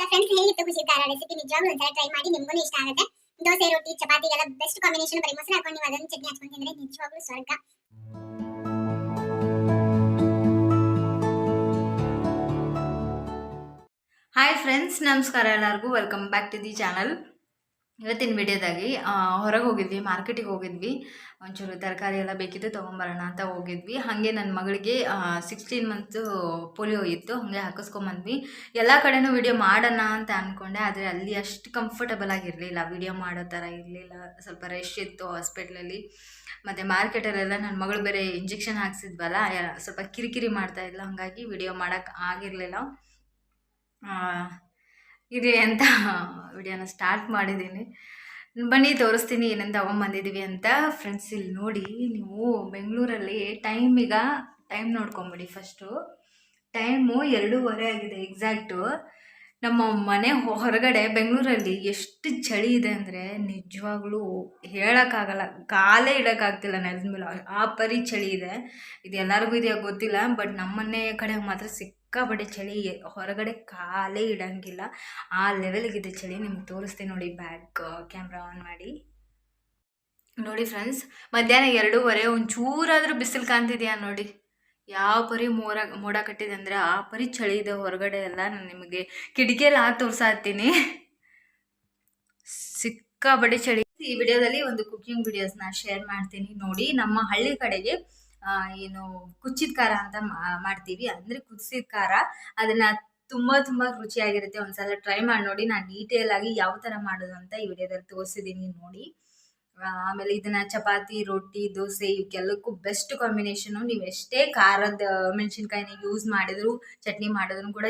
Friends ಹೇಗಿತ್ತು ಖುಷಿ ಖಾರ ರೆಸಿಪಿ ನಿಜವಾಗ್ಲೂ ಒಂದ್ಸಲ ಟ್ರೈ ಮಾಡಿ ನಿಮ್ಗೂ ಇಷ್ಟ ಆಗುತ್ತೆ. ದೋಸೆ ರೋಟಿ ಚಪಾತಿಗೆಲ್ಲ ಬೆಸ್ಟ್ ಕಾಂಬಿನೇಷನ್. ಬರೀ ಮೊಸರು ಹಾಕೊಂಡು ನೀವು ಅದನ್ನ ಚಟ್ನಿ ಹಚ್ಕೊಂಡು ತಿಂದ್ರೆ ನಿಜವಾಗ್ಲೂ ಸ್ವರ್ಗ. ಹಾಯ್ ಫ್ರೆಂಡ್ಸ್, ನಮಸ್ಕಾರ ಎಲ್ಲರಿಗೂ. Welcome back to the channel. ಇವತ್ತಿನ ವಿಡಿಯೋದಾಗಿ ಹೊರಗೆ ಹೋಗಿದ್ವಿ, ಮಾರ್ಕೆಟಿಗೆ ಹೋಗಿದ್ವಿ. ಒಂಚೂರು ತರಕಾರಿ ಎಲ್ಲ ಬೇಕಿತ್ತು, ತೊಗೊಂಬರೋಣ ಅಂತ ಹೋಗಿದ್ವಿ. ಹಾಗೆ ನನ್ನ ಮಗಳಿಗೆ 16 ಮಂತ್ಸು ಪೋಲಿಯೋ ಇತ್ತು, ಹಾಗೆ ಹಾಕಿಸ್ಕೊಂಬಂದ್ವಿ. ಎಲ್ಲ ಕಡೆನೂ ವಿಡಿಯೋ ಮಾಡೋಣ ಅಂತ ಅಂದ್ಕೊಂಡೆ, ಆದರೆ ಅಲ್ಲಿ ಅಷ್ಟು ಕಂಫರ್ಟಬಲ್ ಆಗಿರಲಿಲ್ಲ, ವಿಡಿಯೋ ಮಾಡೋ ಥರ ಇರಲಿಲ್ಲ. ಸ್ವಲ್ಪ ರಶ್ ಇತ್ತು ಹಾಸ್ಪಿಟ್ಲಲ್ಲಿ. ಮತ್ತು ಮಾರ್ಕೆಟಲ್ಲೆಲ್ಲ ನನ್ನ ಮಗಳು ಬೇರೆ ಇಂಜೆಕ್ಷನ್ ಹಾಕ್ಸಿದ್ವಲ್ಲ, ಸ್ವಲ್ಪ ಕಿರಿಕಿರಿ ಮಾಡ್ತಾಯಿದ್ಲು, ಹಾಗಾಗಿ ವಿಡಿಯೋ ಮಾಡೋಕ್ಕೆ ಆಗಿರಲಿಲ್ಲ. ಇರಲಿ ಅಂತ ವಿಡಿಯೋನ ಸ್ಟಾರ್ಟ್ ಮಾಡಿದ್ದೀನಿ. ಬನ್ನಿ ತೋರಿಸ್ತೀನಿ ಏನೇನು ತೊಗೊಂಬಂದಿದ್ದೀವಿ ಅಂತ. ಫ್ರೆಂಡ್ಸ್, ಇಲ್ಲಿ ನೋಡಿ ನೀವು, ಬೆಂಗಳೂರಲ್ಲಿ ಟೈಮ್ ನೋಡ್ಕೊಂಬಿಡಿ. ಫಸ್ಟು ಟೈಮು 2:30 ಆಗಿದೆ ಎಕ್ಸಾಕ್ಟು. ನಮ್ಮ ಮನೆ ಹೊರಗಡೆ ಬೆಂಗಳೂರಲ್ಲಿ ಎಷ್ಟು ಚಳಿ ಇದೆ ಅಂದರೆ ನಿಜವಾಗ್ಲೂ ಹೇಳೋಕ್ಕಾಗಲ್ಲ, ಕಾಲೇ ಇಡೋಕ್ಕಾಗ್ತಿಲ್ಲ ನೆಲದ ಮೇಲೆ, ಆ ಪರಿ ಚಳಿ ಇದೆ. ಇದು ಎಲ್ಲರಿಗೂ ಇದೆಯಾ ಗೊತ್ತಿಲ್ಲ, ಬಟ್ ನಮ್ಮ ಮನೆ ಕಡೆ ಮಾತ್ರ ಸಿಕ್ಕಾಪಟ್ಟೆ ಚಳಿ, ಹೊರಗಡೆ ಕಾಲೇ ಇಡೋಂಗಿಲ್ಲ, ಆ ಲೆವೆಲ್ಗಿದೆ ಚಳಿ. ನಿಮ್ಗೆ ತೋರಿಸ್ತೀನಿ ನೋಡಿ, ಬ್ಯಾಕ್ ಕ್ಯಾಮ್ರಾ ಆನ್ ಮಾಡಿ ನೋಡಿ. ಫ್ರೆಂಡ್ಸ್, ಮಧ್ಯಾಹ್ನ 2:30, ಒಂಚೂರಾದರೂ ಬಿಸಿಲು ಕಾಣ್ತಿದೆಯಾ ನೋಡಿ. ಯಾವ ಪರಿ ಮೋಡ ಕಟ್ಟಿದೆ ಅಂದರೆ ಆ ಪರಿ ಚಳಿ ಇದೆ ಹೊರಗಡೆ ಎಲ್ಲ. ನಾನು ನಿಮಗೆ ಕಿಟಕಿಯಲ್ಲಿ ತೋರಿಸಾತೀನಿ, ಸಿಕ್ಕಾಪಟ್ಟೆ ಚಳಿ. ಈ ವಿಡಿಯೋದಲ್ಲಿ ಒಂದು ಕುಕಿಂಗ್ ವಿಡಿಯೋಸ್ನ ಶೇರ್ ಮಾಡ್ತೀನಿ ನೋಡಿ. ನಮ್ಮ ಹಳ್ಳಿ ಕಡೆಗೆ ಏನು ಕುಚ್ಚಿದ ಖಾರ ಅಂತ ಮಾಡ್ತೀವಿ, ಅಂದರೆ ಕುದಿಸಿದ ಖಾರ. ಅದನ್ನು ತುಂಬ ರುಚಿಯಾಗಿರುತ್ತೆ. ಒಂದ್ಸಲ ಟ್ರೈ ಮಾಡಿ ನೋಡಿ. ನಾನು ಡೀಟೇಲ್ ಆಗಿ ಯಾವ ಥರ ಮಾಡೋದು ಅಂತ ಈ ವಿಡಿಯೋದಲ್ಲಿ ತೋರಿಸಿದ್ದೀನಿ ನೋಡಿ. ಆಮೇಲೆ ಇದನ್ನ ಚಪಾತಿ, ರೊಟ್ಟಿ, ದೋಸೆ ಇವಕ್ಕೆಲ್ಲಕ್ಕೂ ಬೆಸ್ಟ್ ಕಾಂಬಿನೇಷನು. ನೀವು ಎಷ್ಟೇ ಖಾರದ ಮೆಣಸಿನ್ಕಾಯಿನ ಯೂಸ್ ಮಾಡಿದ್ರು, ಚಟ್ನಿ ಮಾಡಿದ್ರು ಕೂಡ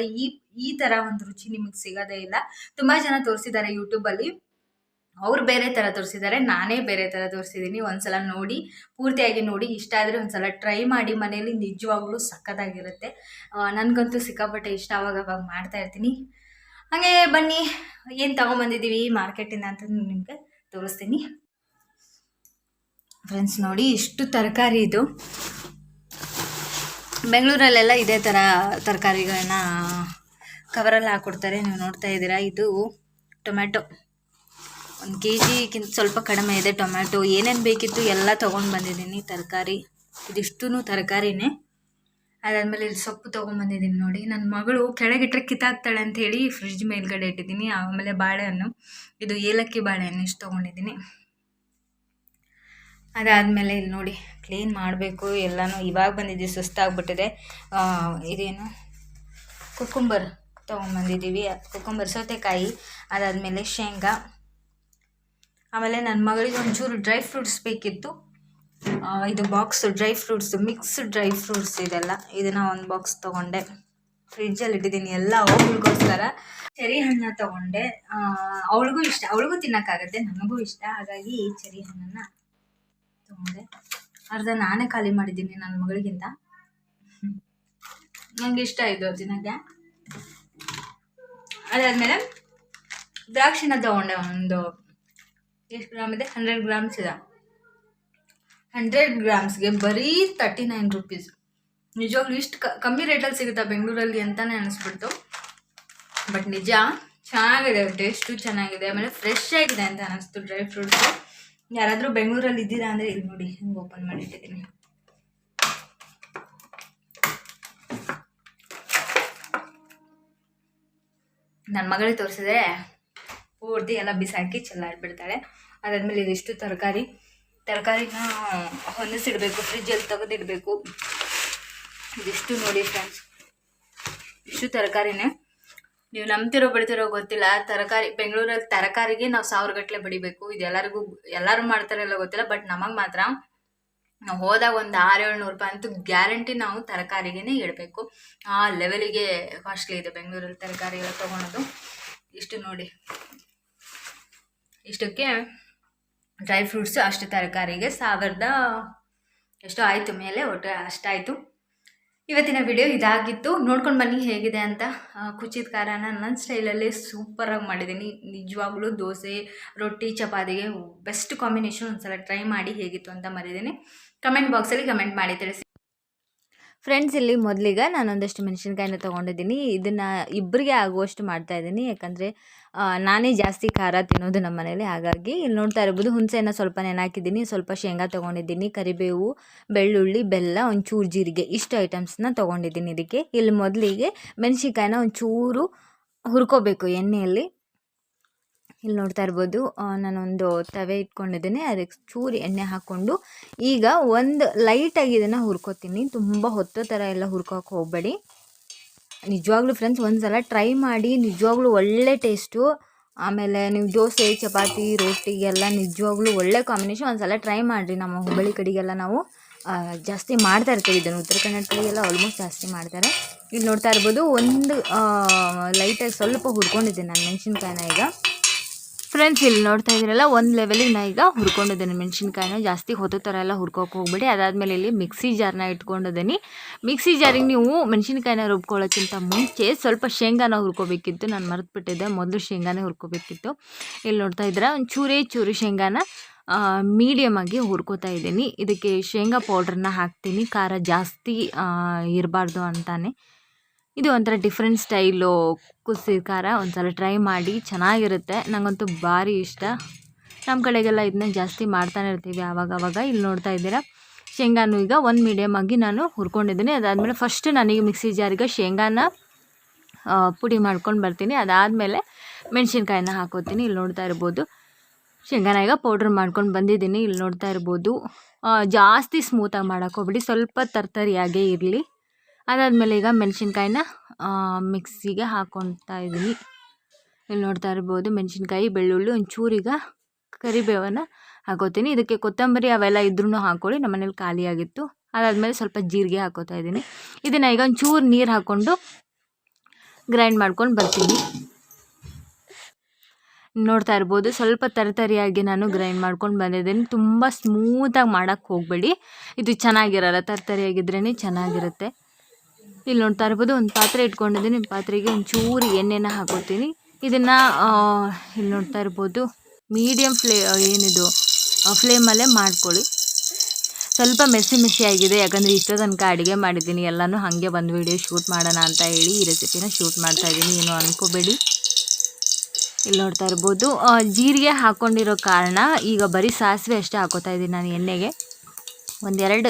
ಈ ಥರ ಒಂದು ರುಚಿ ನಿಮಗೆ ಸಿಗೋದೇ ಇಲ್ಲ. ತುಂಬ ಜನ ತೋರಿಸಿದ್ದಾರೆ ಯೂಟ್ಯೂಬಲ್ಲಿ, ಅವ್ರು ಬೇರೆ ಥರ ತೋರಿಸಿದ್ದಾರೆ, ನಾನೇ ಬೇರೆ ಥರ ತೋರಿಸಿದ್ದೀನಿ. ಒಂದ್ಸಲ ನೋಡಿ, ಪೂರ್ತಿಯಾಗಿ ನೋಡಿ. ಇಷ್ಟ ಆದರೆ ಒಂದ್ಸಲ ಟ್ರೈ ಮಾಡಿ ಮನೇಲಿ, ನಿಜವಾಗ್ಲೂ ಸಖತ್ತಾಗಿರುತ್ತೆ. ನನಗಂತೂ ಸಿಕ್ಕಾಪಟ್ಟೆ ಇಷ್ಟ, ಅವಾಗ ಮಾಡ್ತಾ ಇರ್ತೀನಿ. ಹಾಗೆ ಬನ್ನಿ, ಏನು ತೊಗೊಂಬಂದಿದ್ದೀವಿ ಮಾರ್ಕೆಟಿಂದ ಅಂತ ನಿಮಗೆ ತೋರಿಸ್ತೀನಿ. ಫ್ರೆಂಡ್ಸ್ ನೋಡಿ, ಇಷ್ಟು ತರಕಾರಿ. ಇದು ಬೆಂಗಳೂರಲ್ಲೆಲ್ಲ ಇದೇ ಥರ ತರಕಾರಿಗಳನ್ನ ಕವರಲ್ಲಿ ಹಾಕ್ಕೊಡ್ತಾರೆ, ನೀವು ನೋಡ್ತಾ ಇದ್ದೀರಾ. ಇದು ಟೊಮ್ಯಾಟೊ 1 kgಕ್ಕಿಂತ ಸ್ವಲ್ಪ ಕಡಿಮೆ ಇದೆ ಟೊಮ್ಯಾಟೊ. ಏನೇನು ಬೇಕಿತ್ತು ಎಲ್ಲ ತೊಗೊಂಡು ಬಂದಿದ್ದೀನಿ ತರಕಾರಿ. ಇದಿಷ್ಟೂ ತರಕಾರಿನೇ. ಅದಾದಮೇಲೆ ಇಲ್ಲಿ ಸೊಪ್ಪು ತೊಗೊಂಬಂದಿದ್ದೀನಿ ನೋಡಿ. ನನ್ನ ಮಗಳು ಕೆಳಗಿಟ್ರೆ ಕಿತ್ತಾಕ್ತಾಳೆ ಅಂಥೇಳಿ ಫ್ರಿಡ್ಜ್ ಮೇಲ್ಗಡೆ ಇಟ್ಟಿದ್ದೀನಿ. ಆಮೇಲೆ ಬಾಳೆಹಣ್ಣು, ಇದು ಏಲಕ್ಕಿ ಬಾಳೆಹಣ್ಣು ಇಷ್ಟು ತೊಗೊಂಡಿದ್ದೀನಿ. ಅದಾದಮೇಲೆ ಇಲ್ಲಿ ನೋಡಿ, ಕ್ಲೀನ್ ಮಾಡಬೇಕು ಎಲ್ಲನೂ. ಇವಾಗ ಬಂದಿದ್ದೀವಿ, ಸುಸ್ತಾಗ್ಬಿಟ್ಟಿದೆ. ಇದೇನು ಕುಕ್ಕುಂಬರ್ ತೊಗೊಂಬಂದಿದ್ದೀವಿ, ಕುಕ್ಕುಂಬರ್, ಸೌತೆಕಾಯಿ, ಅದಾದಮೇಲೆ ಶೇಂಗಾ. ಆಮೇಲೆ ನನ್ನ ಮಗಳಿಗೆ ಒಂಚೂರು ಡ್ರೈ ಫ್ರೂಟ್ಸ್ ಬೇಕಿತ್ತು. ಇದು box dry fruits, mixed dry fruits ಇದೆಲ್ಲ. ಇದನ್ನು ಒಂದು ಬಾಕ್ಸ್ ತೊಗೊಂಡೆ, ಫ್ರಿಡ್ಜಲ್ಲಿ ಇಟ್ಟಿದ್ದೀನಿ ಎಲ್ಲ ಅವಳಿಗೋಸ್ಕರ. ಚೆರಿ ಹಣ್ಣು ತೊಗೊಂಡೆ, ಅವಳಿಗೂ ಇಷ್ಟ, ಅವಳಿಗೂ ತಿನ್ನೋಕ್ಕಾಗತ್ತೆ, ನನಗೂ ಇಷ್ಟ, ಹಾಗಾಗಿ ಚೆರಿ ಹಣ್ಣನ್ನು ತೊಗೊಂಡೆ. ಅರ್ಧ ನಾನೇ ಖಾಲಿ ಮಾಡಿದ್ದೀನಿ ನನ್ನ ಮಗಳಿಗಿಂತ, ನನಗೆ ಇಷ್ಟ ಇದು ತಿನ್ನೋಕ್ಕೆ. ಅದಾದಮೇಲೆ ದ್ರಾಕ್ಷಿನ ತೊಗೊಂಡೆ. ಒಂದು ಎಷ್ಟು ಗ್ರಾಮ್ ಇದೆ? 100 ಗ್ರಾಮ್ಸ್ ಇದೆ. 100 ಗ್ರಾಮ್ಸ್ಗೆ ಬರೀ 39 ರೂಪೀಸ್. ನಿಜವಾಗ್ಲೂ ಇಷ್ಟು ಕಮ್ಮಿ ರೇಟಲ್ಲಿ ಸಿಗುತ್ತಾ ಬೆಂಗಳೂರಲ್ಲಿ ಅಂತಲೇ ಅನಿಸ್ಬಿಡ್ತು. ಬಟ್ ನಿಜ ಚೆನ್ನಾಗಿದೆ, ಟೇಸ್ಟು ಚೆನ್ನಾಗಿದೆ, ಆಮೇಲೆ ಫ್ರೆಶ್ ಆಗಿದೆ ಅಂತ ಅನ್ನಿಸ್ತು ಡ್ರೈ ಫ್ರೂಟ್ಸು. ಯಾರಾದರೂ ಬೆಂಗಳೂರಲ್ಲಿ ಇದ್ದೀರಾ ಅಂದರೆ ಇಲ್ಲಿ ನೋಡಿ, ಹಿಂಗೆ ಓಪನ್ ಮಾಡಿಟ್ಟಿದ್ದೀನಿ. ನನ್ನ ಮಗಳಿಗೆ ತೋರಿಸಿದ್ರೆ ಪೂರ್ತಿ ಎಲ್ಲ ಬಿಸಾಕಿ ಚೆಲ್ಲಾಡ್ಬಿಡ್ತಾಳೆ. ಅದಾದಮೇಲೆ ಇದಿಷ್ಟು ತರಕಾರಿನ ಹೊಂದಿಸಿಡಬೇಕು, ಫ್ರಿಜ್ಜಲ್ಲಿ ತೆಗೆದಿಡಬೇಕು. ಇದಿಷ್ಟು ನೋಡಿ ಫ್ರೆಂಡ್ಸ್, ಇಷ್ಟು ತರಕಾರಿನೇ. ನೀವು ನಂಬ್ತಿರೋ ಬಿಡ್ತಿರೋ ಗೊತ್ತಿಲ್ಲ, ಬೆಂಗಳೂರಲ್ಲಿ ತರಕಾರಿಗೆ ನಾವು 1000 ಗಟ್ಟಲೆ ಬಡಿಬೇಕು. ಇದು ಎಲ್ಲರೂ ಮಾಡ್ತಾರಲ್ಲ ಗೊತ್ತಿಲ್ಲ, ಬಟ್ ನಮಗೆ ಮಾತ್ರ ನಾವು ಹೋದಾಗ ಒಂದು 600-700 ರೂಪಾಯಿ ಅಂತೂ ಗ್ಯಾರಂಟಿ ನಾವು ತರಕಾರಿಗೇ ಇಡಬೇಕು. ಆ ಲೆವೆಲಿಗೆ ಕಾಸ್ಟ್ಲಿ ಇದೆ ಬೆಂಗಳೂರಲ್ಲಿ ತರಕಾರಿ ಎಲ್ಲ ತೊಗೊಳೋದು. ಇಷ್ಟು ನೋಡಿ, ಇಷ್ಟಕ್ಕೆ ಡ್ರೈ ಫ್ರೂಟ್ಸು, ಅಷ್ಟು ತರಕಾರಿಗೆ 1000 ಎಷ್ಟೋ ಆಯಿತು, ಮೇಲೆ ಒಟ್ಟು ಅಷ್ಟಾಯಿತು. ಇವತ್ತಿನ ವಿಡಿಯೋ ಇದಾಗಿತ್ತು. ನೋಡ್ಕೊಂಡು ಬನ್ನಿ ಹೇಗಿದೆ ಅಂತ. ಕುಚ್ಚಿದ ಖಾರನ ನನ್ನ ಸ್ಟೈಲಲ್ಲಿ ಸೂಪರಾಗಿ ಮಾಡಿದ್ದೀನಿ. ನಿಜವಾಗ್ಲೂ ದೋಸೆ, ರೊಟ್ಟಿ, ಚಪಾತಿಗೆ ಬೆಸ್ಟ್ ಕಾಂಬಿನೇಷನ್. ಒಂದ್ಸಲ ಟ್ರೈ ಮಾಡಿ ಹೇಗಿತ್ತು ಅಂತ ಮರಿದ್ದೀನಿ. ಕಮೆಂಟ್ ಬಾಕ್ಸಲ್ಲಿ ಕಮೆಂಟ್ ಮಾಡಿ ತಿಳಿಸಿ. ಫ್ರೆಂಡ್ಸ್, ಇಲ್ಲಿ ಮೊದಲಿಗೆ ನಾನೊಂದಷ್ಟು ಮೆಣಸಿನ್ಕಾಯಿನ ತೊಗೊಂಡಿದ್ದೀನಿ. ಇದನ್ನು ಇಬ್ಬರಿಗೆ ಆಗುವಷ್ಟು ಮಾಡ್ತಾಯಿದ್ದೀನಿ, ಯಾಕಂದರೆ ನಾನೇ ಜಾಸ್ತಿ ಖಾರ ತಿನ್ನೋದು ನಮ್ಮ ಮನೇಲಿ. ಹಾಗಾಗಿ ಇಲ್ಲಿ ನೋಡ್ತಾ ಇರ್ಬೋದು, ಹುಣಸೆಹಣ್ಣು ಸ್ವಲ್ಪ ನೆನೆ ಸ್ವಲ್ಪ ಶೇಂಗಾ ತೊಗೊಂಡಿದ್ದೀನಿ, ಕರಿಬೇವು, ಬೆಳ್ಳುಳ್ಳಿ, ಬೆಲ್ಲ, ಒಂಚೂರು ಜೀರಿಗೆ, ಇಷ್ಟು ಐಟಮ್ಸ್ನ ತೊಗೊಂಡಿದ್ದೀನಿ. ಇದಕ್ಕೆ ಇಲ್ಲಿ ಮೊದಲಿಗೆ ಮೆಣಸಿನ್ಕಾಯಿನ ಒಂಚೂರು ಹುರ್ಕೋಬೇಕು ಎಣ್ಣೆಯಲ್ಲಿ. ಇಲ್ಲಿ ನೋಡ್ತಾ ಇರ್ಬೋದು, ನಾನೊಂದು ತವೆ ಇಟ್ಕೊಂಡಿದ್ದೀನಿ, ಅದಕ್ಕೆ ಚೂರು ಎಣ್ಣೆ ಹಾಕ್ಕೊಂಡು ಈಗ ಒಂದು ಲೈಟಾಗಿ ಇದನ್ನು ಹುರ್ಕೋತೀನಿ. ತುಂಬ ಹೊತ್ತೋ ಥರ ಎಲ್ಲ ಹುರ್ಕೋಕೆ ಹೋಗಬೇಡಿ. ನಿಜವಾಗ್ಲೂ ಫ್ರೆಂಡ್ಸ್, ಒಂದು ಸಲ ಟ್ರೈ ಮಾಡಿ, ನಿಜವಾಗ್ಲೂ ಒಳ್ಳೆ ಟೇಸ್ಟು. ಆಮೇಲೆ ನೀವು ದೋಸೆ, ಚಪಾತಿ, ರೋಟಿಗೆಲ್ಲ ನಿಜವಾಗ್ಲೂ ಒಳ್ಳೆ ಕಾಂಬಿನೇಷನ್. ಒಂದು ಸಲ ಟ್ರೈ ಮಾಡಿರಿ. ನಮ್ಮ ಹುಬ್ಬಳ್ಳಿ ಕಡೆಗೆಲ್ಲ ನಾವು ಜಾಸ್ತಿ ಮಾಡ್ತಾ ಇರ್ತೀವಿ ಇದನ್ನು. ಉತ್ತರ ಕನ್ನಡ ಕಡೆಗೆಲ್ಲ ಆಲ್ಮೋಸ್ಟ್ ಜಾಸ್ತಿ ಮಾಡ್ತಾರೆ. ಇಲ್ಲಿ ನೋಡ್ತಾ ಇರ್ಬೋದು, ಒಂದು ಲೈಟಾಗಿ ಸ್ವಲ್ಪ ಹುರ್ಕೊಂಡಿದ್ದೀನಿ ನಾನು ಮೆಣಸಿನ್ಕಾಯಿನ. ಈಗ ಫ್ರೆಂಡ್ಸ್, ಇಲ್ಲಿ ನೋಡ್ತಾ ಇದ್ದೀರಲ್ಲ, ಒಂದು ಲೆವೆಲಿಗೆ ನಾ ಈಗ ಹುರ್ಕೊಂಡಿದ್ದೀನಿ ಮೆಣಸಿನ್ಕಾಯಿನ. ಜಾಸ್ತಿ ಹೊತ್ತು ಥರ ಎಲ್ಲ ಹುರ್ಕೋಕೆ ಹೋಗ್ಬೇಡಿ. ಅದಾದಮೇಲೆ ಇಲ್ಲಿ ಮಿಕ್ಸಿ ಜಾರ್ನ ಇಟ್ಕೊಂಡಿದ್ದೀನಿ. ಮಿಕ್ಸಿ ಜಾರಿಗೆ ನೀವು ಮೆಣಸಿನ್ಕಾಯಿನ ರುಬ್ಕೊಳ್ಳೋಕ್ಕಿಂತ ಮುಂಚೆ ಸ್ವಲ್ಪ ಶೇಂಗಾನ ಹುರ್ಕೋಬೇಕಿತ್ತು. ನಾನು ಮರೆತುಬಿಟ್ಟಿದ್ದೆ, ಮೊದಲು ಶೇಂಗಾನೇ ಹುರ್ಕೋಬೇಕಿತ್ತು. ಇಲ್ಲಿ ನೋಡ್ತಾ ಇದ್ದೀರಾ, ಒಂದು ಚೂರು ಶೇಂಗಾನ ಮೀಡಿಯಮಾಗಿ ಹುರ್ಕೋತಾ ಇದ್ದೀನಿ. ಇದಕ್ಕೆ ಶೇಂಗಾ ಪೌಡ್ರನ್ನ ಹಾಕ್ತೀನಿ, ಖಾರ ಜಾಸ್ತಿ ಇರಬಾರ್ದು ಅಂತಾನೆ. ಇದು ಒಂಥರ ಡಿಫ್ರೆಂಟ್ ಸ್ಟೈಲು ಕುದಿಸಿದ ಖಾರ. ಒಂದು ಸಲ ಟ್ರೈ ಮಾಡಿ, ಚೆನ್ನಾಗಿರುತ್ತೆ. ನನಗಂತೂ ಭಾರಿ ಇಷ್ಟ. ನಮ್ಮ ಕಡೆಗೆಲ್ಲ ಇದನ್ನ ಜಾಸ್ತಿ ಮಾಡ್ತಾನೆ ಇರ್ತೀವಿ ಆವಾಗವಾಗ. ಇಲ್ಲಿ ನೋಡ್ತಾ ಇದ್ದೀರಾ, ಶೇಂಗಾನು ಈಗ ಒಂದು ಮೀಡಿಯಮಾಗಿ ನಾನು ಹುರ್ಕೊಂಡಿದ್ದೀನಿ. ಅದಾದಮೇಲೆ ಫಸ್ಟ್ ನಾನೀಗ ಮಿಕ್ಸಿ ಜಾರಿಗೆ ಶೇಂಗಾನ ಪುಡಿ ಮಾಡ್ಕೊಂಡು ಬರ್ತೀನಿ. ಅದಾದಮೇಲೆ ಮೆಣಸಿನ್ಕಾಯಿನ ಹಾಕೋತೀನಿ. ಇಲ್ಲಿ ನೋಡ್ತಾ ಇರ್ಬೋದು, ಶೇಂಗಾನ ಈಗ ಪೌಡ್ರ್ ಮಾಡ್ಕೊಂಡು ಬಂದಿದ್ದೀನಿ. ಇಲ್ಲಿ ನೋಡ್ತಾ ಇರ್ಬೋದು, ಜಾಸ್ತಿ ಸ್ಮೂತಾಗಿ ಮಾಡೋಕ್ಕೋಗ್ಬಿಡಿ, ಸ್ವಲ್ಪ ತರ್ತರಿಯಾಗೇ ಇರಲಿ. ಅದಾದಮೇಲೆ ಈಗ ಮೆಣಸಿನ್ಕಾಯಿನ ಮಿಕ್ಸಿಗೆ ಹಾಕ್ಕೊಳ್ತಾ ಇದ್ದೀನಿ. ಇಲ್ಲಿ ನೋಡ್ತಾ ಇರ್ಬೋದು, ಮೆಣಸಿನ್ಕಾಯಿ, ಬೆಳ್ಳುಳ್ಳಿ, ಒಂಚೂರೀಗ ಕರಿಬೇವನ್ನು ಹಾಕೋತೀನಿ. ಇದಕ್ಕೆ ಕೊತ್ತಂಬರಿ ಅವೆಲ್ಲ ಇದ್ರೂ ಹಾಕ್ಕೊಳ್ಳಿ, ನಮ್ಮ ಮನೇಲಿ ಖಾಲಿಯಾಗಿತ್ತು. ಅದಾದಮೇಲೆ ಸ್ವಲ್ಪ ಜೀರಿಗೆ ಹಾಕೋತಾ ಇದ್ದೀನಿ. ಇದನ್ನು ಈಗ ಒಂಚೂರು ನೀರು ಹಾಕ್ಕೊಂಡು ಗ್ರೈಂಡ್ ಮಾಡ್ಕೊಂಡು ಬರ್ತೀನಿ. ನೋಡ್ತಾ ಇರ್ಬೋದು, ಸ್ವಲ್ಪ ತರಿಯಾಗಿ ನಾನು ಗ್ರೈಂಡ್ ಮಾಡ್ಕೊಂಡು ಬಂದಿದ್ದೀನಿ. ತುಂಬ ಸ್ಮೂತಾಗಿ ಮಾಡೋಕ್ಕೆ ಹೋಗಬೇಡಿ, ಇದು ಚೆನ್ನಾಗಿರಲ್ಲ. ತರಿಯಾಗಿದ್ರೇ ಚೆನ್ನಾಗಿರುತ್ತೆ. ಇಲ್ಲಿ ನೋಡ್ತಾ ಇರ್ಬೋದು, ಒಂದು ಪಾತ್ರೆ ಇಟ್ಕೊಂಡಿದ್ದೀನಿ. ಪಾತ್ರೆಗೆ ಒಂಚೂರು ಎಣ್ಣೆನ ಹಾಕೋತೀನಿ. ಇದನ್ನು ಇಲ್ಲಿ ನೋಡ್ತಾ ಇರ್ಬೋದು, ಮೀಡಿಯಮ್ ಫ್ಲೇಮಲ್ಲೇ ಮಾಡ್ಕೊಳ್ಳಿ. ಸ್ವಲ್ಪ ಮೆಸ್ಸಿ ಆಗಿದೆ, ಯಾಕಂದರೆ ಇಷ್ಟೋ ತನಕ ಅಡುಗೆ ಮಾಡಿದ್ದೀನಿ. ಎಲ್ಲನೂ ಹಾಗೆ ಒಂದು ವಿಡಿಯೋ ಶೂಟ್ ಮಾಡೋಣ ಅಂತ ಹೇಳಿ ಈ ರೆಸಿಪಿನ ಶೂಟ್ ಮಾಡ್ತಾಯಿದ್ದೀನಿ, ಏನೂ ಅಂದ್ಕೋಬೇಡಿ. ಇಲ್ಲಿ ನೋಡ್ತಾ ಇರ್ಬೋದು, ಜೀರಿಗೆ ಹಾಕ್ಕೊಂಡಿರೋ ಕಾರಣ ಈಗ ಬರೀ ಸಾಸಿವೆ ಅಷ್ಟೇ ಹಾಕೋತಾ ಇದ್ದೀನಿ ನಾನು ಎಣ್ಣೆಗೆ. 1-2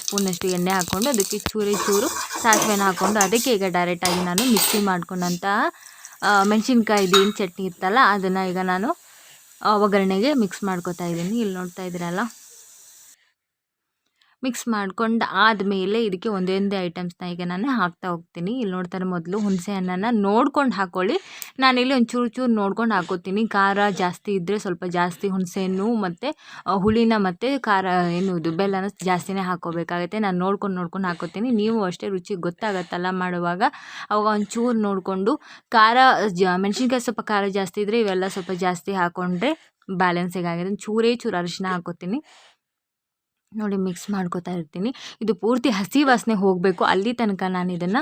ಸ್ಪೂನಷ್ಟು ಎಣ್ಣೆ ಹಾಕ್ಕೊಂಡು ಅದಕ್ಕೆ ಚೂರು ಸಾಸಿವೆನ ಹಾಕ್ಕೊಂಡು ಅದಕ್ಕೆ ಈಗ ಡೈರೆಕ್ಟಾಗಿ ನಾನು ಮಿಕ್ಸಿ ಮಾಡ್ಕೊಂಡಂಥ ಮೆಣಸಿನ್ಕಾಯಿದು ಏನು ಚಟ್ನಿ ಇತ್ತಲ್ಲ, ಅದನ್ನು ಈಗ ನಾನು ಒಗ್ಗರಣೆಗೆ ಮಿಕ್ಸ್ ಮಾಡ್ಕೊತಾ ಇದ್ದೀನಿ. ಇಲ್ಲಿ ನೋಡ್ತಾ ಇದ್ದೀರಲ್ಲ, ಮಿಕ್ಸ್ ಮಾಡ್ಕೊಂಡು ಆದಮೇಲೆ ಇದಕ್ಕೆ ಒಂದೊಂದೇ ಐಟಮ್ಸ್ನ ಈಗ ನಾನು ಹಾಕ್ತಾ ಹೋಗ್ತೀನಿ. ಇಲ್ಲಿ ನೋಡ್ತಾರೆ, ಮೊದಲು ಹುಣಸೆ ಹಣ್ಣನ್ನು ನೋಡ್ಕೊಂಡು ಹಾಕ್ಕೊಳ್ಳಿ. ನಾನಿಲ್ಲಿ ಒಂದು ಚೂರು ನೋಡ್ಕೊಂಡು ಹಾಕೋತೀನಿ. ಖಾರ ಜಾಸ್ತಿ ಇದ್ದರೆ ಸ್ವಲ್ಪ ಜಾಸ್ತಿ ಹುಣಸೆ ಹಣ್ಣು ಮತ್ತು ಹುಳಿನ ಮತ್ತು ಖಾರ ಇದು ಬೆಲ್ಲನ ಜಾಸ್ತಿನೇ ಹಾಕ್ಕೋಬೇಕಾಗುತ್ತೆ. ನಾನು ನೋಡ್ಕೊಂಡು ಹಾಕೋತೀನಿ. ನೀವು ಅಷ್ಟೇ ರುಚಿ ಗೊತ್ತಾಗತ್ತಲ್ಲ ಮಾಡುವಾಗ, ಅವಾಗ ಒಂಚೂರು ನೋಡಿಕೊಂಡು ಖಾರ ಮೆಣಸಿನ್ಕಾಯಿ ಸ್ವಲ್ಪ ಖಾರ ಜಾಸ್ತಿ ಇದ್ದರೆ ಇವೆಲ್ಲ ಸ್ವಲ್ಪ ಜಾಸ್ತಿ ಹಾಕ್ಕೊಂಡ್ರೆ ಬ್ಯಾಲೆನ್ಸಿಗಾಗಿದೆ. ಚೂರು ಅರಿಶಿನ ಹಾಕೋತೀನಿ. ನೋಡಿ, ಮಿಕ್ಸ್ ಮಾಡ್ಕೋತಾ ಇರ್ತೀನಿ. ಇದು ಪೂರ್ತಿ ಹಸಿ ವಾಸನೆ ಹೋಗಬೇಕು, ಅಲ್ಲಿ ತನಕ ನಾನು ಇದನ್ನು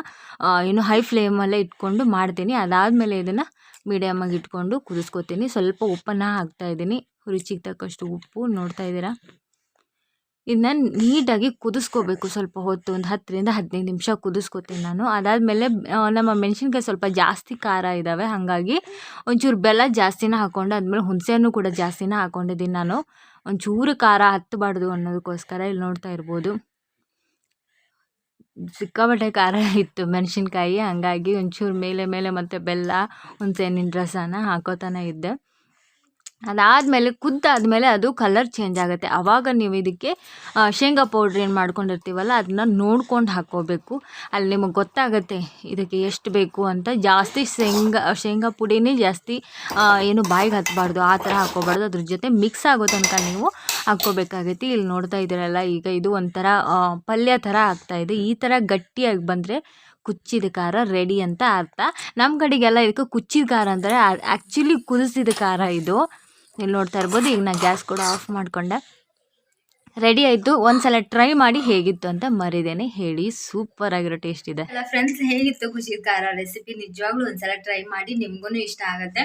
ಹೈ ಫ್ಲೇಮಲ್ಲೇ ಇಟ್ಕೊಂಡು ಮಾಡ್ತೀನಿ. ಅದಾದಮೇಲೆ ಇದನ್ನು ಮೀಡಿಯಮಾಗಿ ಇಟ್ಕೊಂಡು ಕುದಿಸ್ಕೊತೀನಿ. ಸ್ವಲ್ಪ ಉಪ್ಪನ್ನು ಹಾಕ್ತಾಯಿದ್ದೀನಿ, ರುಚಿಗೆ ತಕ್ಕಷ್ಟು ಉಪ್ಪು. ನೋಡ್ತಾ ಇದ್ದೀರಾ, ಇದನ್ನ ನೀಟಾಗಿ ಕುದಿಸ್ಕೋಬೇಕು. ಸ್ವಲ್ಪ ಹೊತ್ತು, ಒಂದು 10-15 ನಿಮಿಷ ಕುದಿಸ್ಕೊತೀನಿ ನಾನು. ಅದಾದಮೇಲೆ ನಮ್ಮ ಮೆಣಸಿನ್ಕಾಯಿ ಸ್ವಲ್ಪ ಜಾಸ್ತಿ ಖಾರ ಇದ್ದಾವೆ, ಹಾಗಾಗಿ ಒಂಚೂರು ಬೆಲ್ಲ ಜಾಸ್ತಿನ ಹಾಕ್ಕೊಂಡು, ಆದಮೇಲೆ ಹುಣಸೆಹಣ್ಣು ಕೂಡ ಜಾಸ್ತಿನ ಹಾಕ್ಕೊಂಡಿದ್ದೀನಿ ನಾನು. ಒಂಚೂರು ಖಾರ ಹತ್ತಬಾರ್ದು ಅನ್ನೋದಕ್ಕೋಸ್ಕರ. ಇಲ್ಲಿ ನೋಡ್ತಾ ಇರ್ಬೋದು, ಸಿಕ್ಕಾಪಟ್ಟೆ ಖಾರ ಇತ್ತು ಮೆಣಸಿನ್ಕಾಯಿ, ಹಾಗಾಗಿ ಒಂಚೂರು ಮೇಲೆ ಮತ್ತು ಬೆಲ್ಲ, ಹುಣಸೆಹಣ್ಣಿನ ರಸನ ಹಾಕೋತಾನೆ ಇದ್ದೆ. ಅದಾದಮೇಲೆ ಕುದ್ದಾದಮೇಲೆ ಅದು ಕಲರ್ ಚೇಂಜ್ ಆಗುತ್ತೆ. ಆವಾಗ ನೀವು ಇದಕ್ಕೆ ಶೇಂಗಾ ಪೌಡ್ರ್ ಏನು ಮಾಡ್ಕೊಂಡಿರ್ತೀವಲ್ಲ, ಅದನ್ನ ನೋಡ್ಕೊಂಡು ಹಾಕ್ಕೋಬೇಕು. ಅಲ್ಲಿ ನಿಮಗೆ ಗೊತ್ತಾಗುತ್ತೆ ಇದಕ್ಕೆ ಎಷ್ಟು ಬೇಕು ಅಂತ. ಜಾಸ್ತಿ ಶೇಂಗಾ ಪುಡಿನೇ ಜಾಸ್ತಿ ಏನು ಬಾಯಿಗೆ ಹತ್ತಬಾರ್ದು, ಆ ಥರ ಹಾಕ್ಕೋಬಾರ್ದು. ಅದ್ರ ಜೊತೆ ಮಿಕ್ಸ್ ಆಗೋ ತನಕ ನೀವು ಹಾಕ್ಕೋಬೇಕಾಗೈತಿ. ಇಲ್ಲಿ ನೋಡ್ತಾ ಇದ್ದೀರಲ್ಲ, ಈಗ ಇದು ಒಂಥರ ಪಲ್ಯ ಥರ ಆಗ್ತಾಯಿದೆ. ಈ ಥರ ಗಟ್ಟಿಯಾಗಿ ಬಂದರೆ ಕುಚ್ಚಿದ ಖಾರ ರೆಡಿ ಅಂತ ಅರ್ಥ. ನಮ್ಮ ಕಡೆಗೆಲ್ಲ ಇದಕ್ಕೆ ಕುಚ್ಚಿದ ಖಾರ ಅಂತಾರೆ, ಆ್ಯಕ್ಚುಲಿ ಕುದಿಸಿದ ಖಾರ ಇದು. ಇಲ್ಲಿ ನೋಡ್ತಾ ಇರ್ಬೋದು, ಈಗ ನಾನು ಗ್ಯಾಸ್ ಕೂಡ ಆಫ್ ಮಾಡಿಕೊಂಡೆ. ರೆಡಿ ಆಯಿತು. ಒಂದ್ಸಲ ಟ್ರೈ ಮಾಡಿ ಹೇಗಿತ್ತು ಅಂತ ಮರಿದೇನೆ ಹೇಳಿ. ಸೂಪರ್ ಆಗಿರೋ ಟೇಸ್ಟ್ ಇದೆ. ಅಲ್ಲ ಫ್ರೆಂಡ್ಸ್, ಹೇಗಿತ್ತು ಕುಚ್ಚಿದ ಖಾರ ರೆಸಿಪಿ? ನಿಜವಾಗ್ಲೂ ಒಂದ್ಸಲ ಟ್ರೈ ಮಾಡಿ, ನಿಮ್ಗೂ ಇಷ್ಟ ಆಗುತ್ತೆ.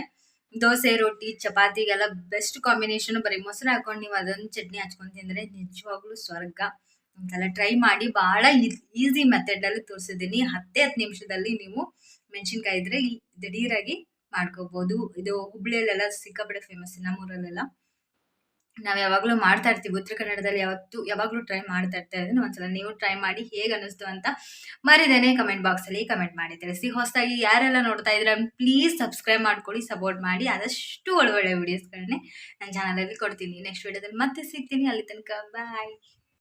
ದೋಸೆ, ರೋಟಿ, ಚಪಾತಿಗೆಲ್ಲ ಬೆಸ್ಟ್ ಕಾಂಬಿನೇಷನ್. ಬರೀ ಮೊಸರು ಹಾಕೊಂಡು ನೀವು ಅದೊಂದು ಚಟ್ನಿ ಹಚ್ಕೊಂಡು ತಿಂದರೆ ನಿಜವಾಗ್ಲೂ ಸ್ವರ್ಗ. ಒಂದ್ಸಲ ಟ್ರೈ ಮಾಡಿ. ಭಾಳ ಈಸಿ ಮೆಥಡಲ್ಲಿ ತೋರಿಸಿದ್ದೀನಿ. 10 ನಿಮಿಷದಲ್ಲಿ ನೀವು ಮೆಣಸಿನ್ಕಾಯಿ ಇದ್ರೆ ದಿಢೀರಾಗಿ ಮಾಡ್ಕೋಬೋದು. ಇದು ಹುಬ್ಳಿಯಲ್ಲೆಲ್ಲ ಸಿಕ್ಕಾಪಟ್ಟೆ ಫೇಮಸ್, ನಮ್ಮೂರಲ್ಲೆಲ್ಲ ನಾವು ಯಾವಾಗಲೂ ಮಾಡ್ತಾ ಇರ್ತೀವಿ. ಉತ್ತರ ಕನ್ನಡದಲ್ಲಿ ಯಾವಾಗಲೂ ಟ್ರೈ ಮಾಡ್ತಾ ಇರ್ತೀವಿ. ಒಂದ್ಸಲ ನೀವು ಟ್ರೈ ಮಾಡಿ ಹೇಗೆ ಅನ್ನಿಸ್ತು ಅಂತ ಮರಿದೇನೆ ಕಮೆಂಟ್ ಬಾಕ್ಸಲ್ಲಿ ಕಮೆಂಟ್ ಮಾಡಿ ತಿಳಿಸಿ. ಹೊಸದಾಗಿ ಯಾರೆಲ್ಲ ನೋಡ್ತಾ ಇದ್ರೆ ಪ್ಲೀಸ್ ಸಬ್ಸ್ಕ್ರೈಬ್ ಮಾಡ್ಕೊಳ್ಳಿ, ಸಪೋರ್ಟ್ ಮಾಡಿ. ಆದಷ್ಟು ಒಳ್ಳೊಳ್ಳೆ ವಿಡಿಯೋಸ್ಗಳನ್ನೇ ನನ್ನ ಚಾನಲಲ್ಲಿ ಕೊಡ್ತೀನಿ. ನೆಕ್ಸ್ಟ್ ವಿಡಿಯೋದಲ್ಲಿ ಮತ್ತೆ ಸಿಗ್ತೀನಿ. ಅಲ್ಲಿ ತನಕ ಬಾಯ್.